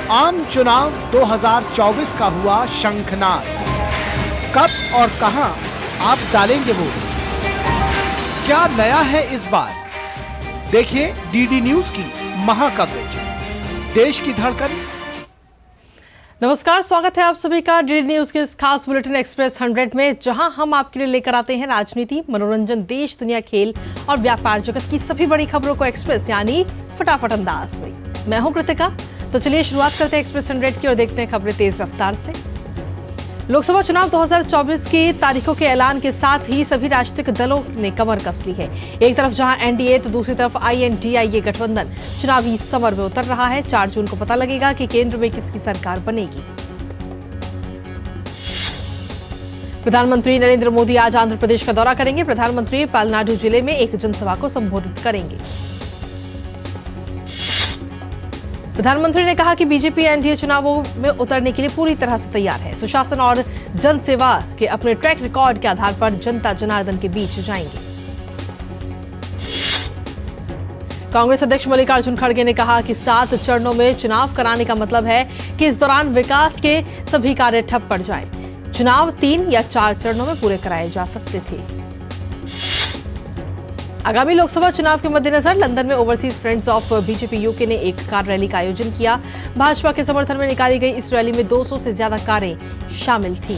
आम चुनाव 2024 का हुआ शंखनाद। कब और कहां आप डालेंगे वोट? क्या नया है इस बार? देखिए डीडी न्यूज की महा कवरेज, देश की धड़कन। नमस्कार, स्वागत है आप सभी का डीडी न्यूज के इस खास बुलेटिन एक्सप्रेस 100 में, जहां हम आपके लिए लेकर आते हैं राजनीति, मनोरंजन, देश, दुनिया, खेल और व्यापार जगत की सभी बड़ी खबरों को एक्सप्रेस यानी फटाफट अंदाज में। मैं हूं कृतिका। तो चलिए शुरुआत करते हैं एक्सप्रेस 100 की और देखते हैं खबरें तेज रफ्तार से। लोकसभा चुनाव 2024 की तारीखों के ऐलान के साथ ही सभी राजनीतिक दलों ने कमर कस ली है। एक तरफ जहां एनडीए तो दूसरी तरफ INDIA गठबंधन चुनावी समर में उतर रहा है। 4 जून को पता लगेगा कि केंद्र में किसकी सरकार बनेगी। प्रधानमंत्री नरेंद्र मोदी आज आंध्र प्रदेश का दौरा करेंगे। प्रधानमंत्री पलनाडु जिले में एक जनसभा को संबोधित करेंगे। प्रधानमंत्री ने कहा कि बीजेपी एनडीए चुनावों में उतरने के लिए पूरी तरह से तैयार है। सुशासन और जन सेवा के अपने ट्रैक रिकॉर्ड के आधार पर जनता जनार्दन के बीच जाएंगे। कांग्रेस अध्यक्ष मल्लिकार्जुन खड़गे ने कहा कि 7 चरणों में चुनाव कराने का मतलब है कि इस दौरान विकास के सभी कार्य ठप पड़ जाएं। चुनाव 3 या 4 चरणों में पूरे कराए जा सकते थे। आगामी लोकसभा चुनाव के मद्देनजर लंदन में overseas friends of BJP UK ने एक कार रैली का आयोजन किया। भाजपा के समर्थन में निकाली गई इस रैली में 200 से ज्यादा कारें शामिल थीं।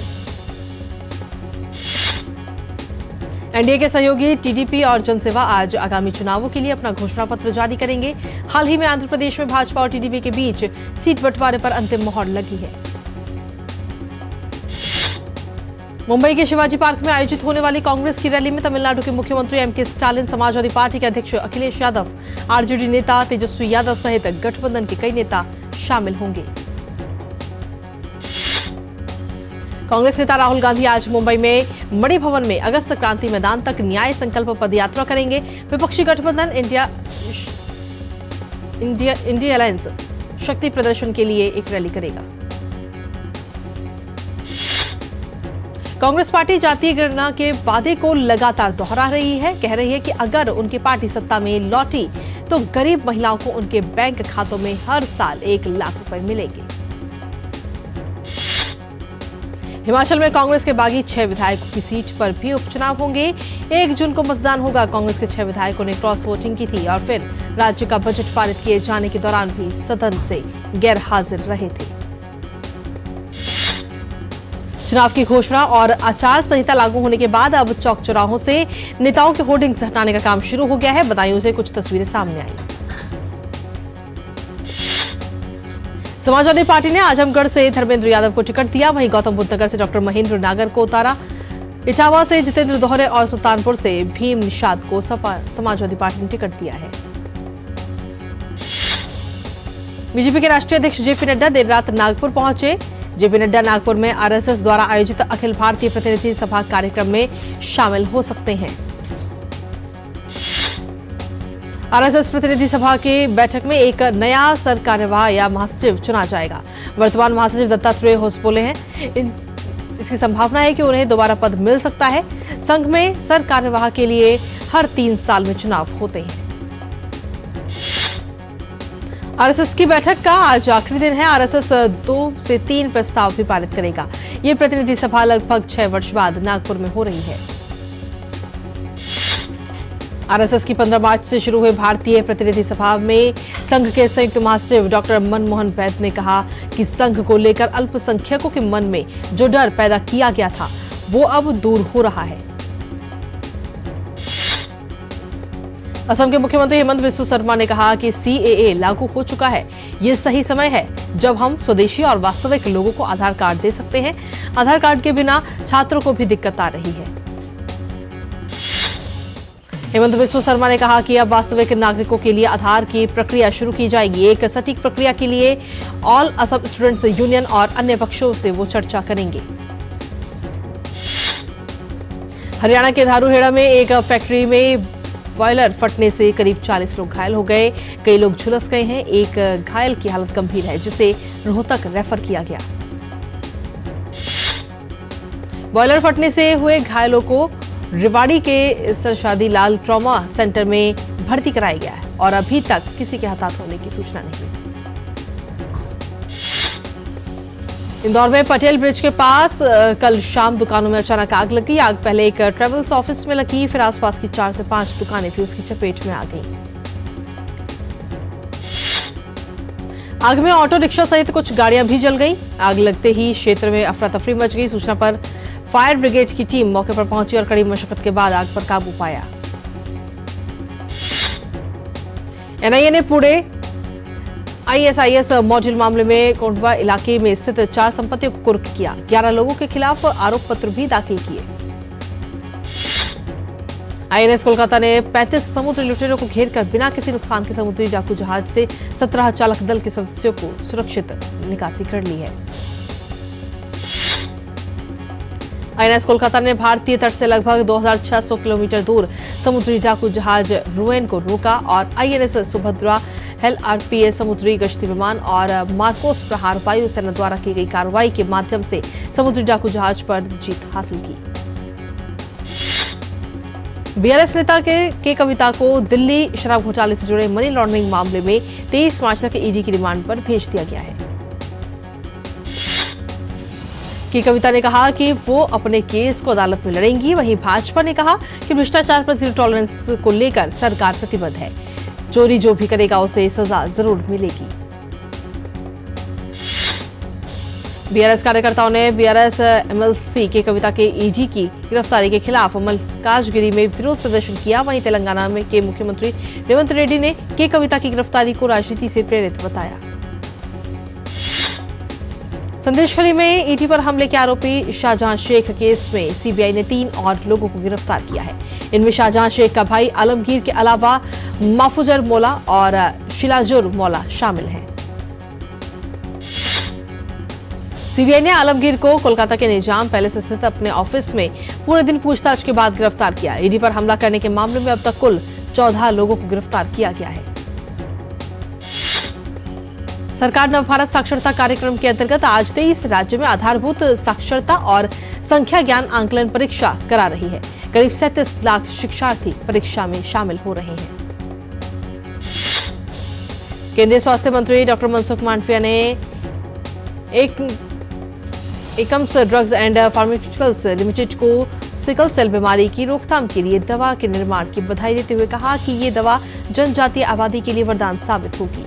एनडीए के सहयोगी टीडीपी और जनसेवा आज आगामी चुनावों के लिए अपना घोषणा पत्र जारी करेंगे। हाल ही में आंध्र प्रदेश में भाजपा और टीडीपी के बीच सीट बंटवारे पर अंतिम मोहर लगी है। मुंबई के शिवाजी पार्क में आयोजित होने वाली कांग्रेस की रैली में तमिलनाडु के मुख्यमंत्री MK स्टालिन, समाजवादी पार्टी के अध्यक्ष अखिलेश यादव, आरजेडी नेता तेजस्वी यादव सहित गठबंधन के कई नेता शामिल होंगे। कांग्रेस नेता राहुल गांधी आज मुंबई में मणि भवन में अगस्त क्रांति मैदान तक न्याय संकल्प पदयात्रा करेंगे। विपक्षी गठबंधन इंडिया अलायंस शक्ति प्रदर्शन के लिए एक रैली करेगा। कांग्रेस पार्टी जातीय गणना के वादे को लगातार दोहरा रही है। कह रही है कि अगर उनकी पार्टी सत्ता में लौटी तो गरीब महिलाओं को उनके बैंक खातों में हर साल 1 लाख रुपए मिलेंगे। हिमाचल में कांग्रेस के बागी 6 विधायकों की सीट पर भी उपचुनाव होंगे। 1 जून को मतदान होगा। कांग्रेस के 6 विधायकों ने क्रॉस वोटिंग की थी और फिर राज्य का बजट पारित किए जाने के दौरान भी सदन से गैर हाजिर रहे थे। चुनाव की घोषणा और आचार संहिता लागू होने के बाद अब चौक चौराहों से नेताओं के होर्डिंग्स हटाने का काम शुरू हो गया है। बदायूं से कुछ तस्वीरें सामने आई। समाजवादी पार्टी ने आजमगढ़ से धर्मेंद्र यादव को टिकट दिया। वहीं गौतम बुद्ध नगर से डॉक्टर महेंद्र नागर को उतारा। इटावा से जितेंद्र दोहरे और सुल्तानपुर से भीम निषाद को समाजवादी पार्टी ने टिकट दिया है। बीजेपी के राष्ट्रीय अध्यक्ष JP नड्डा देर रात नागपुर पहुंचे। JP नड्डा नागपुर में RSS द्वारा आयोजित अखिल भारतीय प्रतिनिधि सभा कार्यक्रम में शामिल हो सकते हैं। RSS प्रतिनिधि सभा की बैठक में एक नया सरकार्यवाह या महासचिव चुना जाएगा। वर्तमान महासचिव दत्तात्रेय होस बोले हैं इसकी संभावना है कि उन्हें दोबारा पद मिल सकता है। संघ में सरकार्यवाह के लिए हर 3 साल में चुनाव होते हैं। RSS की बैठक का आज आखिरी दिन है। RSS 2 से 3 प्रस्ताव भी पारित करेगा। ये प्रतिनिधि सभा लगभग 6 वर्ष बाद नागपुर में हो रही है। RSS की 15 मार्च से शुरू हुए भारतीय प्रतिनिधि सभा में संघ के संयुक्त महासचिव डॉक्टर मनमोहन वैद ने कहा कि संघ को लेकर अल्पसंख्यकों के मन में जो डर पैदा किया गया था वो अब दूर हो रहा है। असम के मुख्यमंत्री हेमंत बिस्वा शर्मा ने कहा कि CAA लागू हो चुका है। ये सही समय है जब हम स्वदेशी और वास्तविक लोगों को आधार कार्ड दे सकते हैं। आधार कार्ड के बिना छात्रों को भी दिक्कत आ रही है। हेमंत बिस्वा शर्मा ने कहा कि अब वास्तविक नागरिकों के लिए आधार की प्रक्रिया शुरू की जाएगी। एक सटीक प्रक्रिया के लिए ऑल असम स्टूडेंट्स यूनियन और अन्य पक्षों से वो चर्चा करेंगे। हरियाणा के धारूहेड़ा में एक फैक्ट्री में बॉयलर फटने से करीब 40 लोग घायल हो गए। कई लोग झुलस गए हैं। एक घायल की हालत गंभीर है जिसे रोहतक रेफर किया गया। बॉयलर फटने से हुए घायलों को रेवाड़ी के सरशादी लाल ट्रॉमा सेंटर में भर्ती कराया गया है और अभी तक किसी के हताहत होने की सूचना नहीं है। इंदौर में पटेल ब्रिज के पास कल शाम दुकानों में अचानक आग लगी। आग पहले एक ट्रेवल्स ऑफिस में लगी, फिर आसपास की 4 से 5 दुकानें भी उसकी चपेट में आ गईं। आग में ऑटो रिक्शा सहित कुछ गाड़ियां भी जल गईं। आग लगते ही क्षेत्र में अफरा तफरी मच गई। सूचना पर फायर ब्रिगेड की टीम मौके पर पहुंची और कड़ी मशक्कत के बाद आग पर काबू पाया। एनआईए ने पुणे ISIS मॉड्यूल मामले में कोंडवा इलाके में स्थित 4 संपत्तियों को कुर्क किया। 11 लोगों के खिलाफ आरोप पत्र भी दाखिल किए। INS कोलकाता ने 35 समुद्री लुटेरों को घेरकर बिना किसी नुकसान के समुद्री डाकू जहाज से 17 चालक दल के सदस्यों को सुरक्षित निकासी कर ली है। INS कोलकाता ने भारतीय तट से लगभग 2600 किलोमीटर दूर समुद्री डाकू जहाज रुएन को रोका और INS सुभद्रा LRPA समुद्री गश्ती विमान और मार्कोस प्रहार वायुसेना द्वारा की गई कार्रवाई के माध्यम से समुद्री डाकू जहाज पर जीत हासिल की। BRS नेता के कविता को दिल्ली शराब घोटाले से जुड़े मनी लॉन्ड्रिंग मामले में 23 मार्च तक ED की रिमांड पर भेज दिया गया है। की कविता ने कहा कि वो अपने केस को अदालत में लड़ेंगी। वहीं भाजपा ने कहा कि भ्रष्टाचार पर जीरो टॉलरेंस को लेकर सरकार प्रतिबद्ध है। चोरी जो भी करेगा उसे सजा जरूर मिलेगी। BRS कार्यकर्ताओं ने BRS MLC के कविता के ED की गिरफ्तारी के खिलाफ मल्काजगिरी में विरोध प्रदर्शन किया। वहीं तेलंगाना में के मुख्यमंत्री रेवंत रेड्डी ने के कविता की गिरफ्तारी को राजनीति से प्रेरित बताया। संदेशखाली में ED पर हमले के आरोपी शाहजहां शेख केस में CBI ने 3 और लोगों को गिरफ्तार किया है। इनमें शाहजहां शेख का भाई आलमगीर के अलावा माफुजर मौला और शिलाजुर मौला शामिल हैं। CBI ने आलमगीर को कोलकाता के निजाम पैलेस स्थित अपने ऑफिस में पूरे दिन पूछताछ के बाद गिरफ्तार किया। ED पर हमला करने के मामले में अब तक कुल 14 लोगों को गिरफ्तार किया गया है। सरकार नवभारत साक्षरता कार्यक्रम के अंतर्गत आज 23 राज्यों में आधारभूत साक्षरता और संख्या ज्ञान आंकलन परीक्षा करा रही है। करीब 37 लाख शिक्षार्थी परीक्षा में शामिल हो रहे हैं। केंद्रीय स्वास्थ्य मंत्री डॉक्टर मनसुख मांडविया ने Akums drugs and pharmaceuticals limited को सिकल सेल बीमारी की रोकथाम के लिए दवा के निर्माण की बधाई देते हुए कहा कि ये दवा जनजातीय आबादी के लिए वरदान साबित होगी।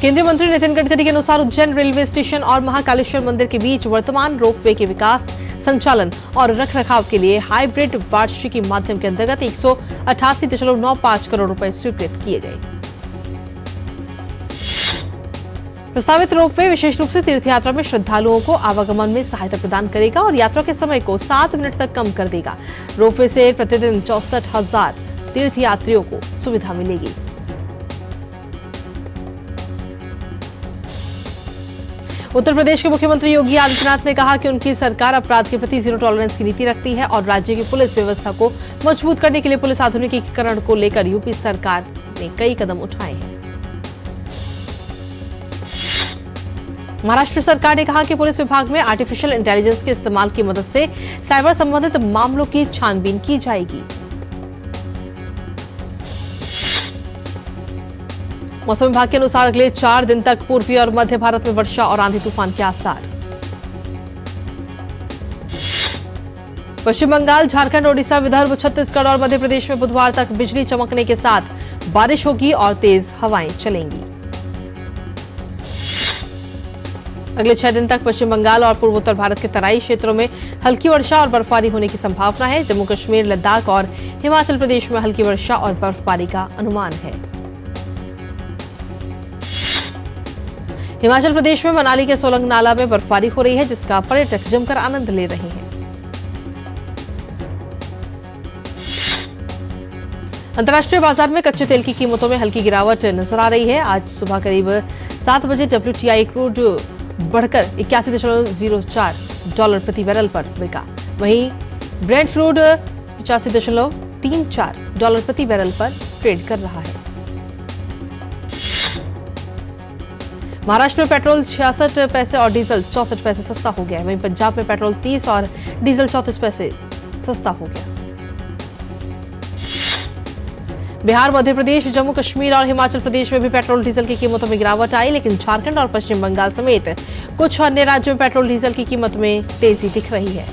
केंद्रीय मंत्री नितिन गडकरी के अनुसार उज्जैन रेलवे स्टेशन और महाकालेश्वर मंदिर के बीच वर्तमान रोपवे के विकास, संचालन और रखरखाव के लिए हाइब्रिड वार्षिकी माध्यम के अंतर्गत 188.95 करोड़ रुपए स्वीकृत किए गए। प्रस्तावित रोपवे विशेष रूप से तीर्थयात्रा में श्रद्धालुओं को आवागमन में सहायता प्रदान करेगा और यात्रा के समय को 7 मिनट तक कम कर देगा। रोपवे से प्रतिदिन 64,000 तीर्थयात्रियों को सुविधा मिलेगी। उत्तर प्रदेश के मुख्यमंत्री योगी आदित्यनाथ ने कहा कि उनकी सरकार अपराध के प्रति जीरो टॉलरेंस की नीति रखती है और राज्य की पुलिस व्यवस्था को मजबूत करने के लिए पुलिस आधुनिकीकरण को लेकर यूपी सरकार ने कई कदम उठाए हैं। महाराष्ट्र सरकार ने कहा कि पुलिस विभाग में आर्टिफिशियल इंटेलिजेंस के इस्तेमाल की मदद से साइबर संबंधित मामलों की छानबीन की जाएगी। मौसम विभाग के अनुसार अगले 4 दिन तक पूर्वी और मध्य भारत में वर्षा और आंधी तूफान के आसार। पश्चिम बंगाल, झारखंड, ओडिशा, विदर्भ, छत्तीसगढ़ और मध्य प्रदेश में बुधवार तक बिजली चमकने के साथ बारिश होगी और तेज हवाएं चलेंगी। अगले 6 दिन तक पश्चिम बंगाल और पूर्वोत्तर भारत के तराई क्षेत्रों में हल्की वर्षा और बर्फबारी होने की संभावना है। जम्मू कश्मीर, लद्दाख और हिमाचल प्रदेश में हल्की वर्षा और बर्फबारी का अनुमान है। हिमाचल प्रदेश में मनाली के सोलंग नाला में बर्फबारी हो रही है, जिसका पर्यटक जमकर आनंद ले रहे हैं। अंतर्राष्ट्रीय बाजार में कच्चे तेल की कीमतों में हल्की गिरावट नजर आ रही है। आज सुबह करीब 7 बजे WTI क्रूड बढ़कर $81.04 प्रति बैरल पर बिका। वहीं ब्रेंट क्रूड $85.34 प्रति बैरल पर ट्रेड कर रहा है। महाराष्ट्र में पेट्रोल 66 पैसे और डीजल 64 पैसे सस्ता हो गया है। वहीं पंजाब में पेट्रोल 30 और डीजल 34 पैसे सस्ता हो गया। बिहार, मध्य प्रदेश, जम्मू कश्मीर और हिमाचल प्रदेश में भी पेट्रोल डीजल की कीमतों में गिरावट आई, लेकिन झारखंड और पश्चिम बंगाल समेत कुछ अन्य राज्यों में पेट्रोल डीजल की कीमत में तेजी दिख रही है।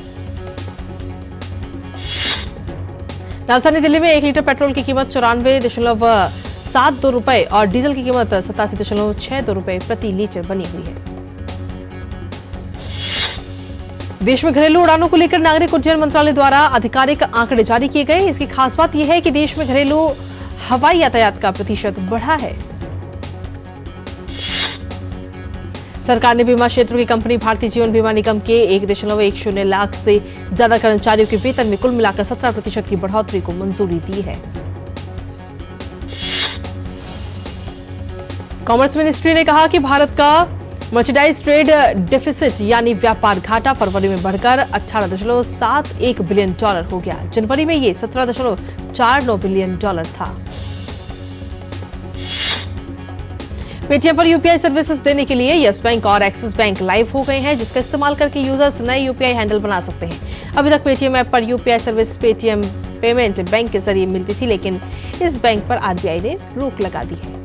राजधानी दिल्ली में 1 लीटर पेट्रोल की कीमत 94.72 रुपए और डीजल की कीमत 87.62 रुपए प्रति लीटर बनी हुई है। देश में घरेलू उड़ानों को लेकर नागरिक उड्डयन मंत्रालय द्वारा आधिकारिक आंकड़े जारी किए गए। इसकी खास बात यह है कि देश में घरेलू हवाई यातायात का प्रतिशत बढ़ा है। सरकार ने बीमा क्षेत्र की कंपनी भारतीय जीवन बीमा निगम के 1.10 लाख से ज्यादा कर्मचारियों के वेतन में कुल मिलाकर 17% की बढ़ोतरी को मंजूरी दी है। कॉमर्स मिनिस्ट्री ने कहा कि भारत का मर्चेंडाइज ट्रेड डेफिसिट यानी व्यापार घाटा फरवरी में बढ़कर $18.71 बिलियन हो गया। जनवरी में ये $17.49 बिलियन था। पेटीएम पर यूपीआई सर्विसेज देने के लिए यस बैंक और एक्सिस बैंक लाइव हो गए हैं, जिसका इस्तेमाल करके यूजर्स नए यूपीआई हैंडल बना सकते हैं। अभी तक पेटीएम ऐप पर UPI service Paytm payment bank के जरिए मिलती थी, लेकिन इस बैंक पर आरबीआई ने रोक लगा दी है।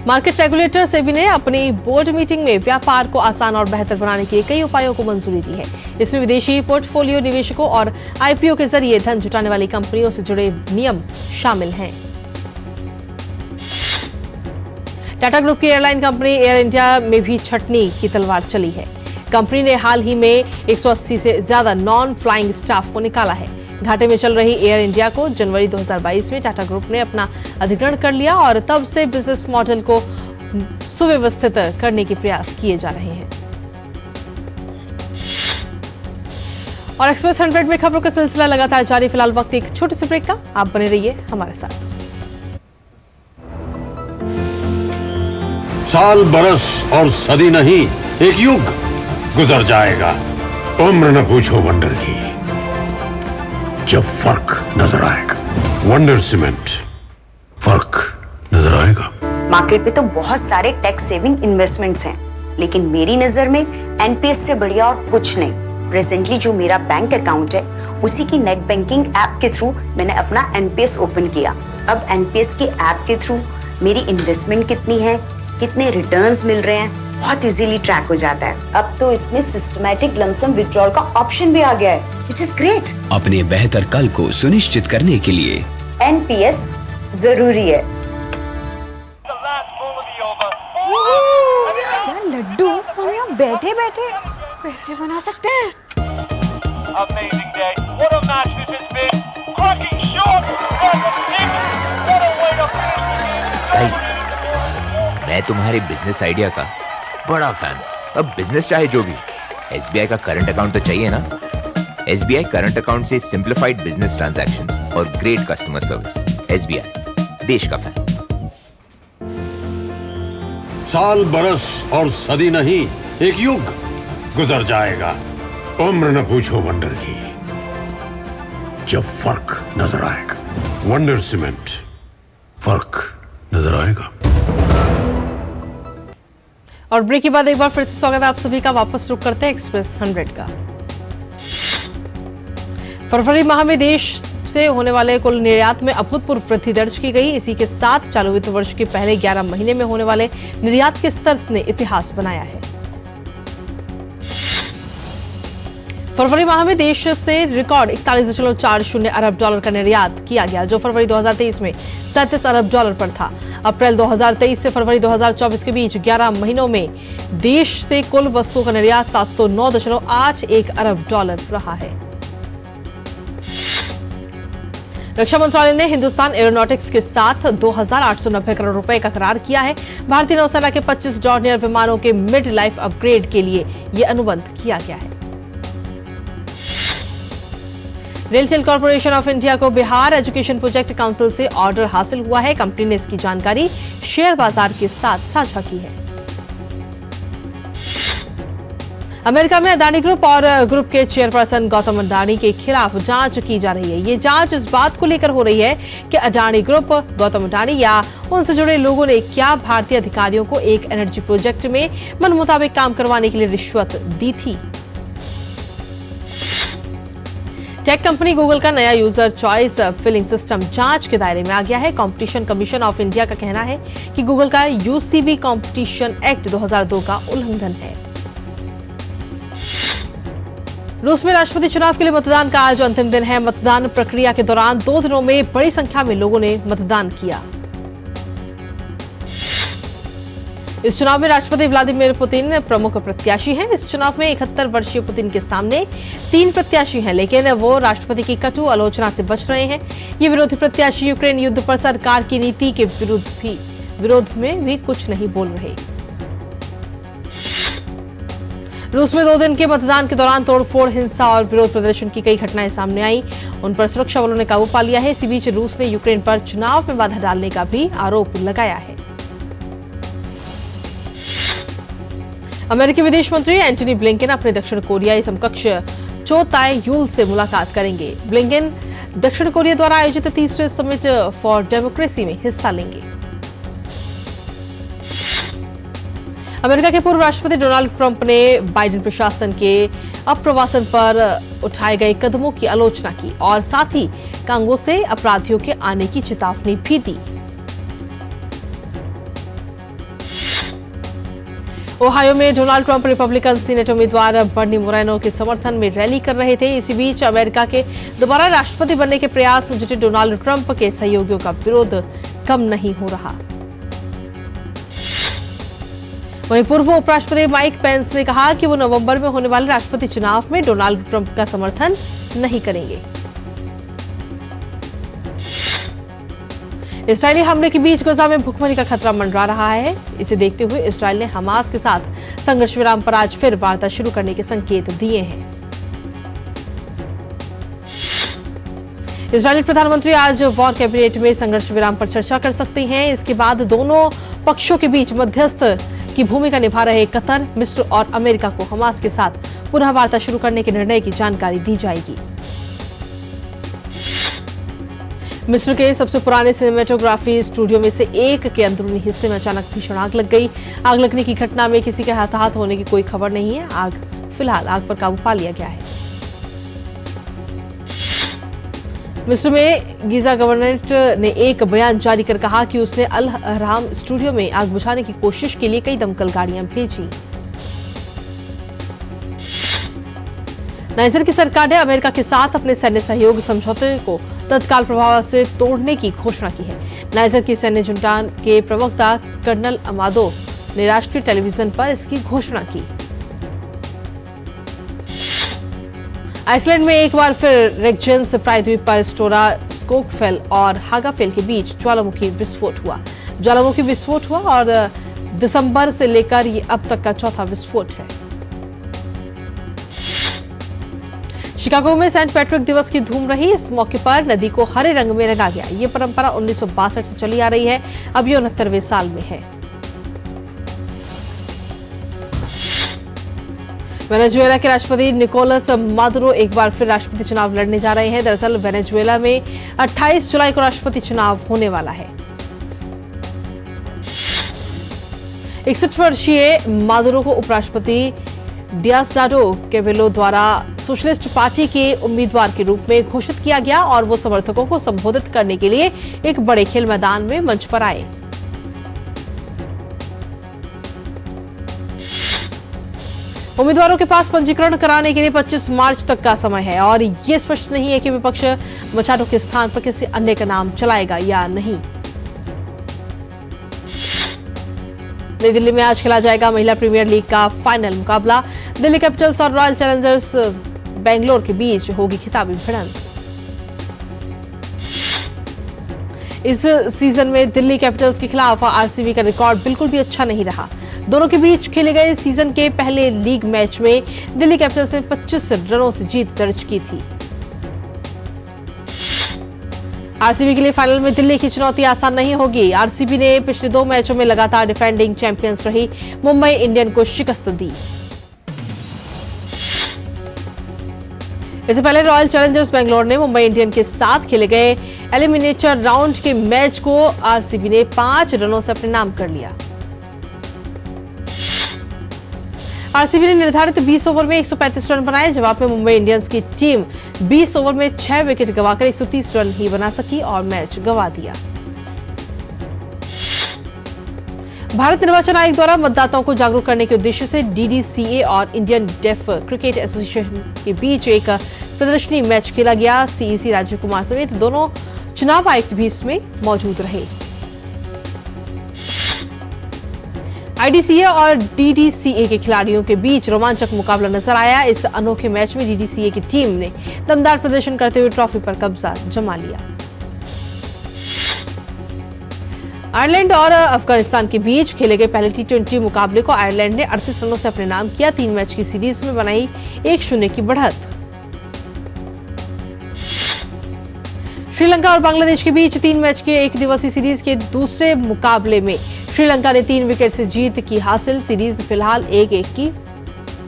मार्केट रेगुलेटर सेबी ने अपनी बोर्ड मीटिंग में व्यापार को आसान और बेहतर बनाने के कई उपायों को मंजूरी दी है। इसमें विदेशी पोर्टफोलियो निवेशकों और आईपीओ के जरिए धन जुटाने वाली कंपनियों से जुड़े नियम शामिल हैं। टाटा ग्रुप की एयरलाइन कंपनी एयर इंडिया में भी छटनी की तलवार चली है। कंपनी ने हाल ही में 180 से ज्यादा नॉन फ्लाइंग स्टाफ को निकाला है। घाटे में चल रही एयर इंडिया को जनवरी 2022 में टाटा ग्रुप ने अपना अधिग्रहण कर लिया और तब से बिजनेस मॉडल को सुव्यवस्थित करने के प्रयास किए जा रहे हैं। और एक्सप्रेस 100 में खबरों का सिलसिला लगातार जारी। फिलहाल वक्त एक छोटे से ब्रेक का, आप बने रहिए हमारे साथ। साल, बरस और सदी नहीं, एक युग गुजर जाएगा। उम्र न पूछो वंडर की, जब फर्क नजर आएगा। वंडर सीमेंट, फर्क नजर आएगा। मार्केट पे तो बहुत सारे टैक्स सेविंग इन्वेस्टमेंट्स हैं, लेकिन मेरी नजर में एनपीएस से बढ़िया और कुछ नहीं। प्रेजेंटली जो मेरा बैंक अकाउंट है, उसी की नेट बैंकिंग ऐप के थ्रू मैंने अपना एनपीएस ओपन किया। अब एनपीएस के ऐप के थ्रू मेरी इन्वेस्टमेंट कितनी है, कितने रिटर्न्स मिल रहे हैं, बहुत इजीली ट्रैक हो जाता है। अब तो इसमें सिस्टमैटिक लमसम विड्रॉल का ऑप्शन भी आ गया है, व्हिच इज ग्रेट। अपने बेहतर कल को सुनिश्चित करने के लिए एनपीएस जरूरी है। यार लड्डू, हम यहाँ बैठे बैठे पैसे बना सकते हैं। Amazing day. What a match this has been. Cracking shot. What a way to finish the game. मैं तुम्हारे बिजनेस आइडिया का बड़ा फैन। अब बिजनेस चाहे जो भी, एसबीआई का करंट अकाउंट तो चाहिए ना। एसबीआई करंट अकाउंट से सिंप्लीफाइड बिजनेस ट्रांजैक्शंस और ग्रेट कस्टमर सर्विस। एसबीआई, देश का फैन। साल, बरस और सदी नहीं, एक युग गुजर जाएगा। उम्र न पूछो वंडर की, जब फर्क नजर आएगा। वंडर सीमेंट, फर्क नजर आएगा। और ब्रेक के बाद एक बार फिर से स्वागत है आप सभी का। वापस रुक करते हैं एक्सप्रेस 100 का। फरवरी माह में देश से होने वाले कुल निर्यात में अभूतपूर्व वृद्धि दर्ज की गई। इसी के साथ चालू वित्त वर्ष के पहले 11 महीने में होने वाले निर्यात के स्तर ने इतिहास बनाया है। फरवरी माह में देश से रिकॉर्ड $41.40 अरब का निर्यात किया गया, जो फरवरी 2023 में $37 अरब पर था। अप्रैल 2023 से फरवरी 2024 के बीच 11 महीनों में देश से कुल वस्तुओं का निर्यात $709.81 अरब रहा है। रक्षा मंत्रालय ने हिंदुस्तान एरोनॉटिक्स के साथ 2,890 करोड़ रुपए का करार किया है। भारतीय नौसेना के 25 डॉर्नियर विमानों के मिड लाइफ अपग्रेड के लिए यह अनुबंध किया गया है। रेलटेल कॉर्पोरेशन ऑफ इंडिया को बिहार एजुकेशन प्रोजेक्ट काउंसिल से ऑर्डर हासिल हुआ है। कंपनी ने इसकी जानकारी शेयर बाजार के साथ साझा की है। अमेरिका में अडानी ग्रुप और ग्रुप के चेयरपर्सन गौतम अडानी के खिलाफ जांच की जा रही है। ये जांच इस बात को लेकर हो रही है कि अडानी ग्रुप, गौतम अडानी या उनसे जुड़े लोगों ने क्या भारतीय अधिकारियों को एक एनर्जी प्रोजेक्ट में मन मुताबिक काम करवाने के लिए रिश्वत दी थी। टेक कंपनी गूगल का नया यूजर चॉइस फिलिंग सिस्टम जांच के दायरे में आ गया है। कंपटीशन कमीशन ऑफ इंडिया का कहना है कि गूगल का यूसीबी कंपटीशन एक्ट 2002 का उल्लंघन है। रूस में राष्ट्रपति चुनाव के लिए मतदान का आज अंतिम दिन है। मतदान प्रक्रिया के दौरान 2 दिनों में बड़ी संख्या में लोगों ने मतदान किया। इस चुनाव में राष्ट्रपति व्लादिमीर पुतिन प्रमुख प्रत्याशी हैं। इस चुनाव में 71 वर्षीय पुतिन के सामने 3 प्रत्याशी हैं, लेकिन वो राष्ट्रपति की कटु आलोचना से बच रहे हैं। ये विरोधी प्रत्याशी यूक्रेन युद्ध पर सरकार की नीति के विरोध में भी कुछ नहीं बोल रहे। रूस में 2 दिन के मतदान के दौरान तोड़फोड़, हिंसा और विरोध प्रदर्शन की कई घटनाएं सामने आई। उन पर सुरक्षा बलों ने काबू पा लिया है। इसी बीच रूस ने यूक्रेन पर चुनाव में बाधा डालने का भी आरोप लगाया है। अमेरिकी विदेश मंत्री एंटनी ब्लिंकन अपने दक्षिण कोरियाई समकक्ष चो ताए यूल से मुलाकात करेंगे। ब्लिंकन दक्षिण कोरिया द्वारा आयोजित 3रे समिट फॉर डेमोक्रेसी में हिस्सा लेंगे। अमेरिका के पूर्व राष्ट्रपति डोनाल्ड ट्रंप ने बाइडेन प्रशासन के अप्रवासन पर उठाए गए कदमों की आलोचना की और साथ ही कांगो से अपराधियों के आने की चेतावनी भी दी। ओहायो में डोनाल्ड ट्रंप रिपब्लिकन सीनेट उम्मीदवार बर्नी मोरेनो के समर्थन में रैली कर रहे थे। इसी बीच अमेरिका के दोबारा राष्ट्रपति बनने के प्रयास में जुटे डोनाल्ड ट्रंप के सहयोगियों का विरोध कम नहीं हो रहा। वहीं पूर्व उपराष्ट्रपति माइक पेंस ने कहा कि वो नवंबर में होने वाले राष्ट्रपति चुनाव में डोनाल्ड ट्रंप का समर्थन नहीं करेंगे। इस्राएली हमले के बीच गजा में भूखमरी का खतरा मंडरा रहा है। इसे देखते हुए इस्राएल ने हमास के साथ संघर्ष विराम पर आज फिर वार्ता शुरू करने के संकेत दिए हैं। इस्राएली प्रधानमंत्री आज वॉर कैबिनेट में संघर्ष विराम पर चर्चा कर सकते हैं। इसके बाद दोनों पक्षों के बीच मध्यस्थ की भूमिका निभा रहे कतर, मिस्र और अमेरिका को हमास के साथ पुनः वार्ता शुरू करने के निर्णय की जानकारी दी जाएगी। मिस्र के सबसे पुराने सिनेमेटोग्राफी स्टूडियो में से एक के अंदरूनी हिस्से में अचानक भीषण आग लग गई। आग लगने की घटना में किसी के हताहत होने की कोई खबर नहीं है। फिलहाल आग पर काबू पा लिया गया है। मिस्र में गीजा गवर्नमेंट ने एक बयान जारी कर कहा कि उसने अल अहराम स्टूडियो में आग बुझाने की कोशिश के लिए कई दमकल गाड़ियां भेजी। नाइजर की सरकार ने अमेरिका के साथ अपने सैन्य सहयोग समझौते को तत्काल प्रभाव से तोड़ने की घोषणा की है। नाइजर की सैन्य जुंटा के प्रवक्ता कर्नल अमादो ने राष्ट्रीय टेलीविजन पर इसकी घोषणा की। आइसलैंड में एक बार फिर रेक्जेंस प्रायद्वीप पर स्टोरा स्कोकफेल और हागाफेल के बीच ज्वालामुखी विस्फोट हुआ और दिसंबर से लेकर ये अब तक का चौथा विस्फोट है। शिकागो में सेंट पैट्रिक दिवस की धूम रही। इस मौके पर नदी को हरे रंग में रंगा गया। ये परंपरा 1962 से चली आ रही है। अब ये 69वें साल में है। वेनेजुएला के राष्ट्रपति निकोलस मादुरो एक बार फिर राष्ट्रपति चुनाव लड़ने जा रहे हैं। दरअसल वेनेजुएला में 28 जुलाई को राष्ट्रपति चुनाव होने वाला है। 61 वर्षीय मादुरो को उपराष्ट्रपति डियासडाडो कैबेलो द्वारा सोशलिस्ट पार्टी के उम्मीदवार के रूप में घोषित किया गया और वो समर्थकों को संबोधित करने के लिए एक बड़े खेल मैदान में मंच पर आए। उम्मीदवारों के पास पंजीकरण कराने के लिए 25 मार्च तक का समय है और ये स्पष्ट नहीं है कि विपक्ष मचाडो के स्थान पर किसी अन्य का नाम चलाएगा या नहीं। नई दिल्ली में आज खेला जाएगा महिला प्रीमियर लीग का फाइनल मुकाबला। दिल्ली कैपिटल्स और रॉयल चैलेंजर्स बेंगलोर के बीच होगी खिताबी भिड़ंत। इस सीजन में दिल्ली कैपिटल्स के खिलाफ आरसीबी का रिकॉर्ड बिल्कुल भी अच्छा नहीं रहा। दोनों के बीच खेले गए सीजन के पहले लीग मैच में दिल्ली कैपिटल्स ने 25 रनों से जीत दर्ज की थी। आरसीबी के लिए फाइनल में दिल्ली की चुनौती आसान नहीं होगी। आरसीबी ने पिछले 2 मैचों में लगातार डिफेंडिंग चैंपियंस रही मुंबई इंडियन को शिकस्त दी। इससे पहले रॉयल चैलेंजर्स बेंगलोर ने मुंबई इंडियन के साथ खेले गए एलिमिनेटर राउंड के मैच को आरसीबी ने 5 रनों से अपने नाम कर लिया। आरसीबी ने निर्धारित 20 ओवर में 135 रन बनाए। जवाब में मुंबई इंडियंस की टीम 20 ओवर में 6 विकेट गंवाकर 130 रन ही बना सकी और मैच गंवा दिया। भारत निर्वाचन आयोग द्वारा मतदाताओं को जागरूक करने के उद्देश्य से डीडीसीए और इंडियन डेफ क्रिकेट एसोसिएशन के बीच एक प्रदर्शनी मैच खेला गया। सीईसी राजीव कुमार समेत दोनों चुनाव आयुक्त भी इसमें मौजूद रहे। आईडीसीए और डीडीसीए के खिलाड़ियों के बीच रोमांचक मुकाबला नजर आया। इस अनोखे मैच में डीडीसीए की टीम ने दमदार प्रदर्शन करते हुए ट्रॉफी पर कब्जा जमा लिया। आयरलैंड और अफगानिस्तान के बीच खेले गए पहले टी20 मुकाबले को आयरलैंड ने 38 रनों से अपने नाम किया। 3 मैच की सीरीज में बनाई 1-0 की बढ़त। श्रीलंका और बांग्लादेश के बीच 3 मैच के एक दिवसीय सीरीज के दूसरे मुकाबले में श्रीलंका ने 3 विकेट से जीत की हासिल। सीरीज फिलहाल 1-1 की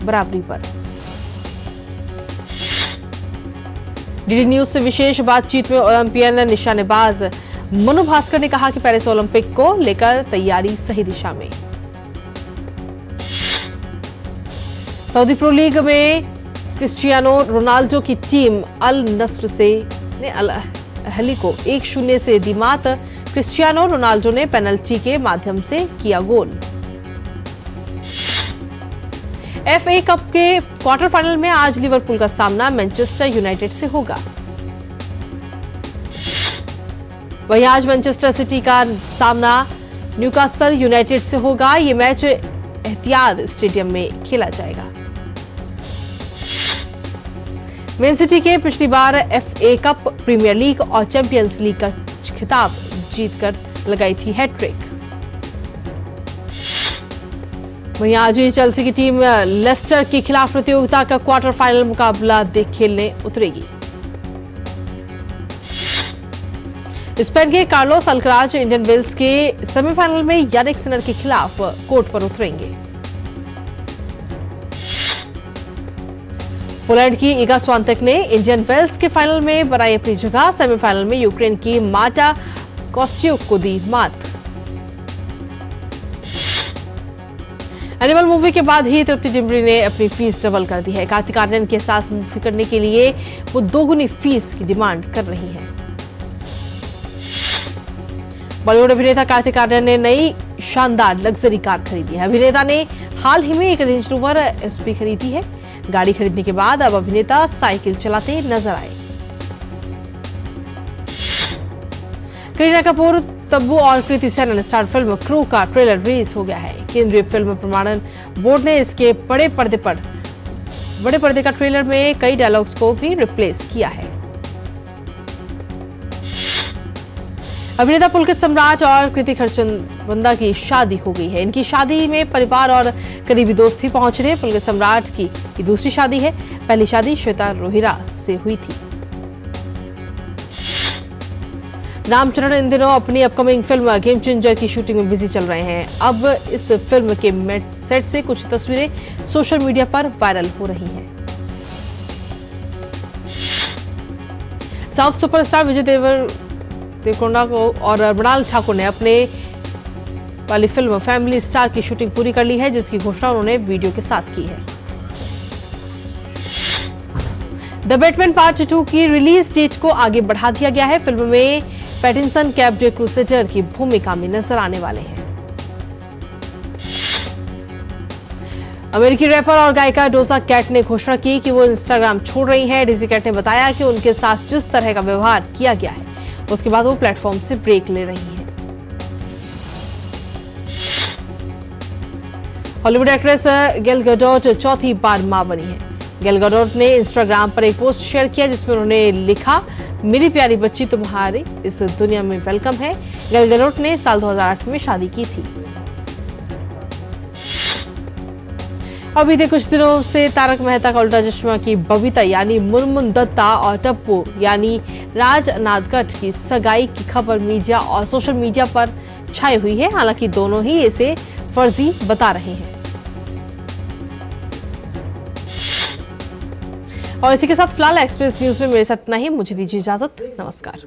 बराबरी पर। डीडी न्यूज से विशेष बातचीत में ओलंपियन निशानेबाज मनु भास्कर ने कहा कि पेरिस ओलंपिक को लेकर तैयारी सही दिशा में। सऊदी प्रो लीग में क्रिस्टियानो रोनाल्डो की टीम अल नस्र से ने अल अहली को 1-0 से दी मात। क्रिस्टियानो रोनाल्डो ने पेनल्टी के माध्यम से किया गोल। एफए कप के क्वार्टर फाइनल में आज लिवरपूल का सामना मैनचेस्टर यूनाइटेड से होगा। वहीं आज मैनचेस्टर सिटी का सामना न्यूकासल यूनाइटेड से होगा। ये मैच एहतियात स्टेडियम में खेला जाएगा। मैन सिटी के पिछली बार एफए कप, प्रीमियर लीग और चैंपियंस लीग का खिताब जीतकर लगाई थी हैट्रिक। वहीं आज ही चेल्सी की टीम लेस्टर के खिलाफ प्रतियोगिता का क्वार्टर फाइनल मुकाबला खेलने उतरेगी। स्पेन के कार्लोस अल्कराज इंडियन वेल्स के सेमीफाइनल में यानिक सिनर के खिलाफ कोर्ट पर उतरेंगे। पोलैंड की इगा स्वांतेक ने इंडियन वेल्स के फाइनल में बनाई अपनी जगह। सेमीफाइनल में यूक्रेन की मार्टा कोस्ट्यूक को दी मात। एनिमल मूवी के बाद ही तृप्ति डिमरी ने अपनी फीस डबल कर दी है। कार्तिक आर्यन के साथ मूवी करने के लिए वो 2 गुनी फीस की डिमांड कर रही है। बॉलीवुड अभिनेता कार्तिक आर्यन ने नई शानदार लग्जरी कार खरीदी है। अभिनेता ने हाल ही में एक रेंज रोवर एसपी खरीदी है। गाड़ी खरीदने के बाद अब अभिनेता साइकिल चलाते नजर आए। करीना कपूर, तब्बू और Kriti Sanon star film crew का ट्रेलर रिलीज हो गया है। केंद्रीय फिल्म प्रमाणन बोर्ड ने इसके बड़े पर्दे का ट्रेलर में कई डायलॉग्स को भी रिप्लेस किया है। अभिनेता पुलकित सम्राट और कृति खरचंदा की शादी हो गई है। इनकी शादी में परिवार और करीबी दोस्त भी पहुंच रहे। पुलकित सम्राट की ये दूसरी शादी है। पहली शादी श्वेता रोहिरा से हुई थी। रामचरण इन दिनों अपनी अपकमिंग फिल्म गेम चेंजर की शूटिंग में बिजी चल रहे हैं। अब इस फिल्म के सेट से कुछ तस्वीरें सोशल मीडिया पर वायरल हो रही हैं। साउथ सुपरस्टार विजय देवरकोंडा को और मृणाल ठाकुर ने अपने वाली फिल्म फैमिली स्टार की शूटिंग पूरी कर ली है, जिसकी घोषणा उन्होंने वीडियो के साथ की है। द बैटमैन पार्ट 2 की रिलीज डेट को आगे बढ़ा दिया गया है। फिल्म में पैटिंसन कैप्ड क्रूसेडर की भूमिका में नजर आने वाले हैं। अमेरिकी रैपर और गायिका डोजा कैट ने घोषणा की कि वो इंस्टाग्राम छोड़ रही हैं। डोजा कैट ने बताया कि उनके साथ जिस तरह का व्यवहार किया गया है, उसके बाद वो प्लेटफॉर्म से ब्रेक ले रही हैं। हॉलीवुड एक्ट्रेस गेल गैडोट चौथी बार मां बनी है। गेल गैडोट ने इंस्टाग्राम पर एक पोस्ट शेयर किया जिसमें उन्होंने लिखा, मेरी प्यारी बच्ची तुम्हारी इस दुनिया में वेलकम है। गेल गैडोट ने साल 2008 में शादी की थी। अब बीते कुछ दिनों से तारक मेहता का उल्टा चश्मा की बबीता यानी मुनमुन दत्ता और टप्पू यानी राज नादगढ़ की सगाई की खबर मीडिया और सोशल मीडिया पर छाई हुई है। हालांकि दोनों ही इसे फर्जी बता रहे हैं। और इसी के साथ फिलहाल एक्सप्रेस न्यूज में मेरे साथ इतना ही। मुझे दीजिए इजाजत। नमस्कार।